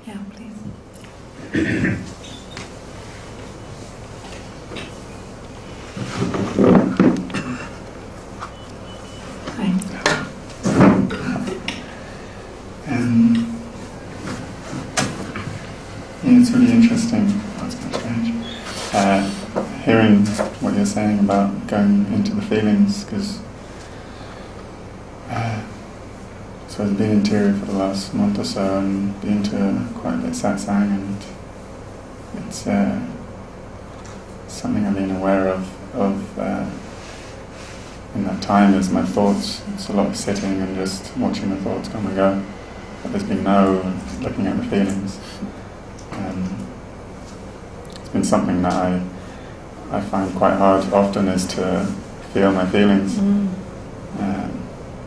Yeah, please. Hi. Yeah, it's really interesting. That's kind of strange. Hearing what you're saying about going into the feelings, because so I've been in Interior for the last month or so and been to quite a bit of satsang, and it's something I've been aware of in that time is my thoughts. It's a lot of sitting and just watching the thoughts come and go, but there's been no looking at the feelings. It's been something that I find quite hard often, is to feel my feelings.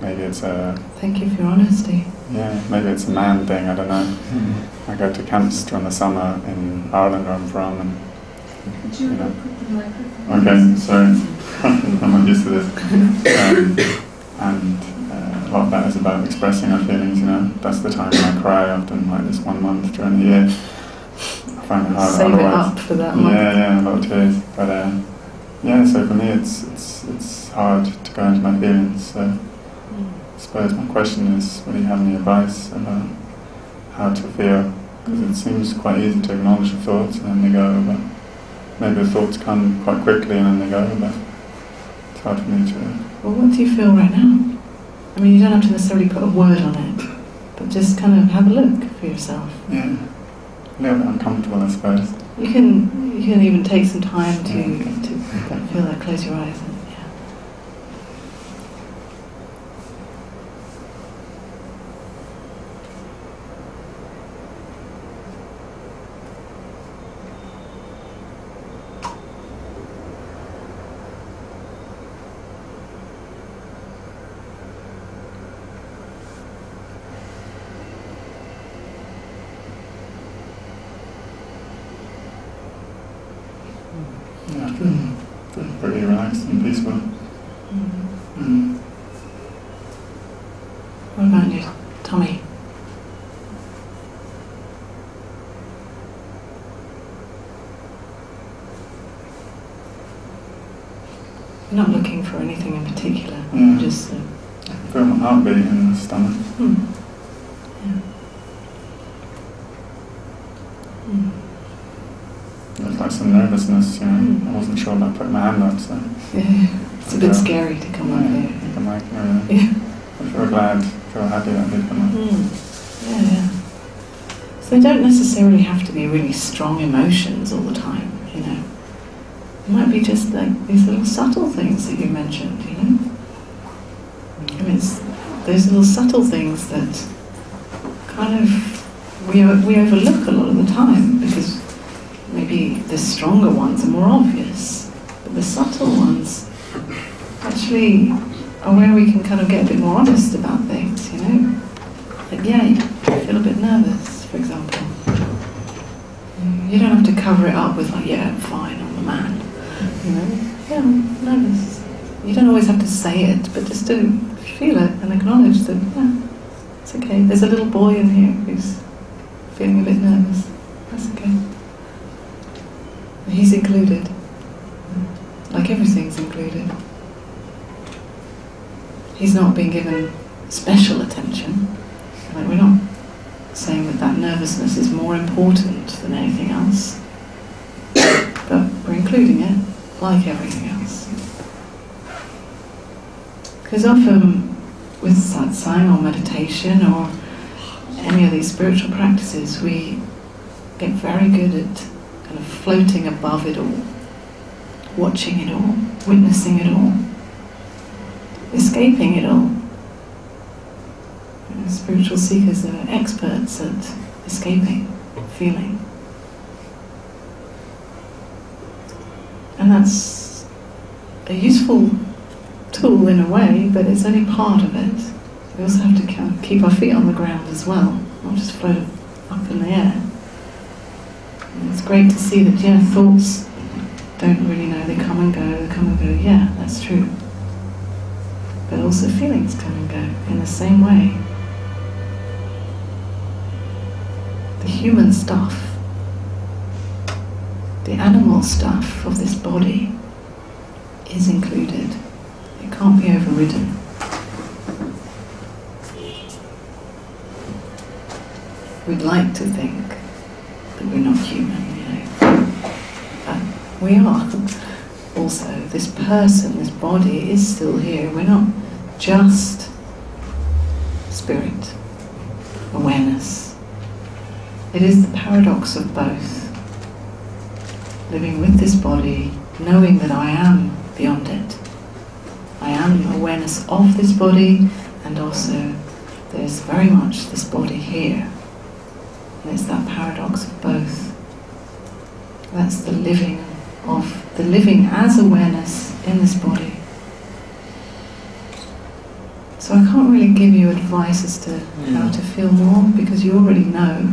Maybe it's a... Thank you for your honesty. Yeah, maybe it's a man thing, I don't know. I go to camps during the summer in Ireland, where I'm from, and Could you know. put the microphone? Okay, sorry. I'm not used to this. And a lot of that is about expressing our feelings, you know. That's the time when I cry often, like this 1 month during the year. I find it hard Save otherwise. it up for that month. Yeah, a lot of tears. But yeah, so for me it's hard to go into my feelings. So I suppose my question is, do you have any advice about how to feel? Because it seems quite easy to acknowledge the thoughts and then they go, but maybe the thoughts come quite quickly and then they go, but it's hard for me to... Well, what do you feel right now? I mean, you don't have to necessarily put a word on it, but just kind of have a look for yourself. Yeah, a little bit uncomfortable, I suppose. You can even take some time to feel that. Close your eyes. And, yeah. Yeah, I feel pretty relaxed and peaceful. What about your tummy? You're not looking for anything in particular. Yeah. Just. I feel my heartbeat in the stomach. Yeah. There's like some nervousness, you know. I wasn't sure about putting my hand up, so... Yeah. It's a bit scary to come up here. The mic and everything. Yeah. I feel glad, feel happy that I did come up. Yeah. So they don't necessarily have to be really strong emotions all the time, you know. It might be just like these little subtle things that you mentioned, you know. I mean, it's those little subtle things that kind of we overlook a lot of the time, because maybe the stronger ones are more obvious, but the subtle ones actually are where we can kind of get a bit more honest about things, you know. Like, yeah, you feel a bit nervous, for example. You don't have to cover it up with like, yeah, I'm fine, I'm the man. You know, yeah, I'm nervous. You don't always have to say it, but just to feel it and acknowledge that, yeah, it's okay. There's a little boy in here who's feeling a bit nervous. That's okay. He's included. Like everything's included. He's not being given special attention. Like, we're not saying that nervousness is more important than anything else. But we're including it like everything else. Because often with satsang or meditation or any of these spiritual practices, we get very good at kind of floating above it all, watching it all, witnessing it all, escaping it all. Spiritual seekers are experts at escaping, feeling. And that's a useful tool in a way, but it's only part of it. We also have to kind of keep our feet on the ground as well, not just float up in the air. And it's great to see that, yeah, thoughts don't really know, they come and go, yeah, that's true. But also feelings come and go in the same way. human stuff, the animal stuff of this body is included. It can't be overridden. We'd like to think that we're not human, but we are. Also, this person, this body is still here. We're not just spirit, awareness. It is the paradox of both. Living with this body, knowing that I am beyond it. I am awareness of this body, and also there's very much this body here. And it's that paradox of both. That's the living as awareness in this body. So I can't really give you advice as to how to feel more, because you already know.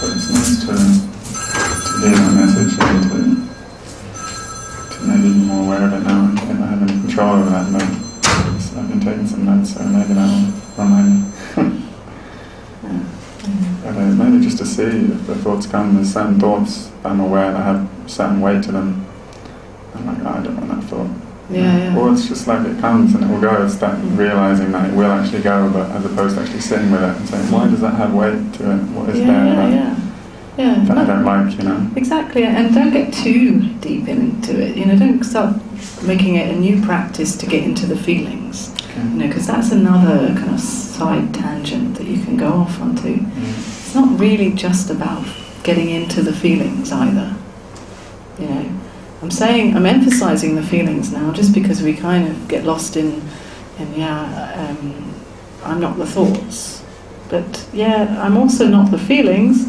But it's nice to hear that message and to maybe be more aware of it now and if I have any control over that note. I've been taking some notes, so maybe that'll remind me. But maybe just to see if the thoughts come, there's certain thoughts that I'm aware that have a certain weight to them. I'm like, oh, I don't want that thought. Yeah. Or it's just like it comes and it will go. It's that realising that it will actually go, but as opposed to actually sitting with it and saying, why does that have weight to it? What is there about that I don't like, Exactly, and don't get too deep into it. Don't start making it a new practice to get into the feelings. Because that's another kind of side tangent that you can go off onto. It's not really just about getting into the feelings either. I'm emphasizing the feelings now just because we kind of get lost in I'm not the thoughts. But I'm also not the feelings,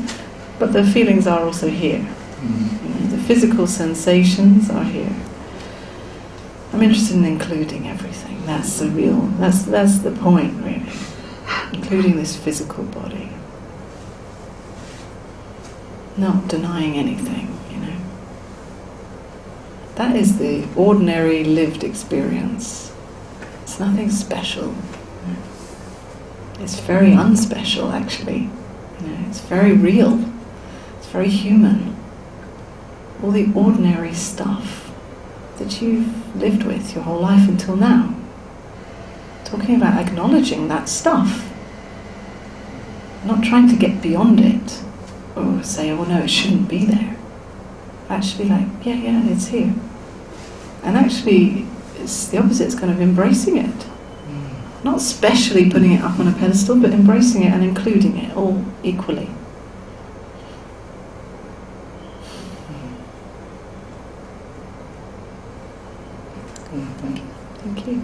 but the feelings are also here. The physical sensations are here. I'm interested in including everything. That's the point, really. Including this physical body. Not denying anything, That is the ordinary lived experience. It's nothing special. It's very unspecial, actually. It's very real. It's very human. All the ordinary stuff that you've lived with your whole life until now. Talking about acknowledging that stuff. Not trying to get beyond it. Or say, oh no, it shouldn't be there. Actually it's here. And actually, it's the opposite, it's kind of embracing it. Not specially putting it up on a pedestal, but embracing it and including it all equally. Thank you. Thank you.